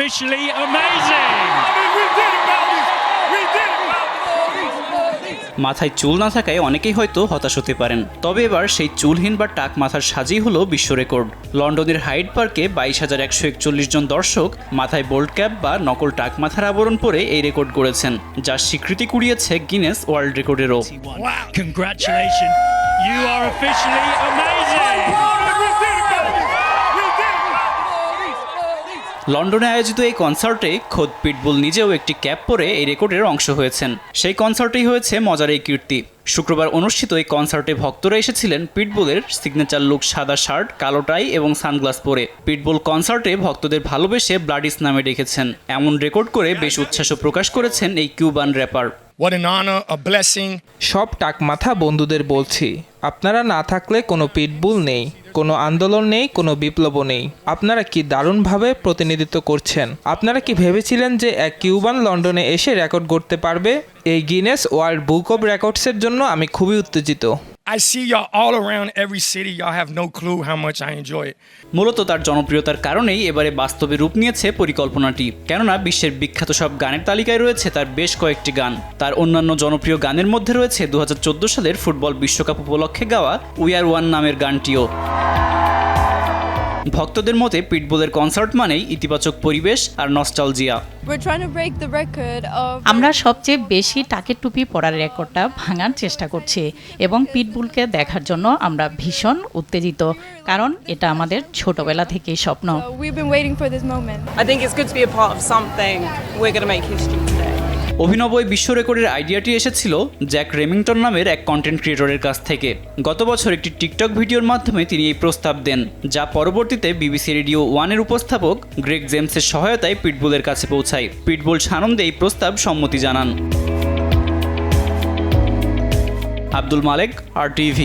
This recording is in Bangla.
officially amazing. মাথায় চুল না থাকায় অনেকেই হয়তো হতাশ হতে পারেন, তবে এবার সেই চুলহীন বা টাক মাথার সাজেই হলো বিশ্ব রেকর্ড। লন্ডনের হাইড পার্কে 22,141 জন দর্শক মাথায় বোল্ড ক্যাপ বা নকল টাক মাথার আবরণ পরে এই রেকর্ড গড়েছেন, যার স্বীকৃতি কুড়িয়েছে গিনেস ওয়ার্ল্ড রেকর্ডেরও। Congratulations, you are officially amazing. লন্ডনে আয়োজিত এই কনসার্টে খোদ পিটবুল নিজেও একটি ক্যাপ পরে এই রেকর্ডের অংশ হয়েছেন। সেই কনসার্টেই হয়েছে মজার এই কীর্তি। শুক্রবার অনুষ্ঠিত এই কনসার্টে ভক্তরা এসেছিলেন পিটবুলের সিগনেচার লুক সাদা শার্ট, কালো টাই এবং সানগ্লাস পরে। পিটবুল কনসার্টে ভক্তদের ভালোবেসে ব্লাডিস নামে ডেকেছেন। এমন রেকর্ড করে বেশ উচ্ছ্বাস প্রকাশ করেছেন এই Cuban rapper. What an honor, a blessing. সব টাকমাথা বন্ধুদের বলছি, আপনারা না থাকলে কোনো পিটবুল নেই, কোনো আন্দোলন নেই, কোনো বিপ্লবও নেই। আপনারা কি দারুণভাবে প্রতিনিধিত্ব করছেন। আপনারা কি ভেবেছিলেন যে এক কিউবান লন্ডনে এসে রেকর্ড করতে পারবে? এই গিনেস ওয়ার্ল্ড বুক অব রেকর্ডসের জন্য আমি খুবই উত্তেজিত। I see y'all all around every city. Y'all have no clue how much I enjoy it. মূলত তার জনপ্রিয়তার কারণেই এবারে বাস্তবে রূপ নিয়েছে পরিকল্পনাটি। কেননা বিশ্বের বিখ্যাত সব গানের তালিকায় রয়েছে তার বেশ কয়েকটি গান। তার অন্যান্য জনপ্রিয় গানের মধ্যে রয়েছে 2014 সালের ফুটবল বিশ্বকাপ উপলক্ষে গাওয়া উই আর ওয়ান নামের গানটিও। ভক্তদের মতে পিটবুলের কনসার্ট মানেই ইতিবাচক পরিবেশ আর নস্টালজিয়া। আমরা সবচেয়ে বেশি টাকের টুপি পরার রেকর্ডটা ভাঙার চেষ্টা করছি এবং পিটবুলকে দেখার জন্য আমরা ভীষণ উত্তেজিত, কারণ এটা আমাদের ছোটবেলা থেকেই স্বপ্ন। I think it's good to be a part of something. We're going to make history today. অভিনব এই বিশ্ব রেকর্ডের আইডিয়াটি এসেছিল জ্যাক রেমিংটন নামের এক কন্টেন্ট ক্রিয়েটরের কাছ থেকে। গত বছর একটি টিকটক ভিডিওর মাধ্যমে তিনি এই প্রস্তাব দেন, যা পরবর্তীতে বিবিসি রেডিও 1-এর উপস্থাপক গ্রেগ জেমসের সহায়তায় পিটবুলের কাছে পৌঁছায়। পিটবুল সানন্দে এই প্রস্তাব সম্মতি জানান। আব্দুল মালেক, RTV।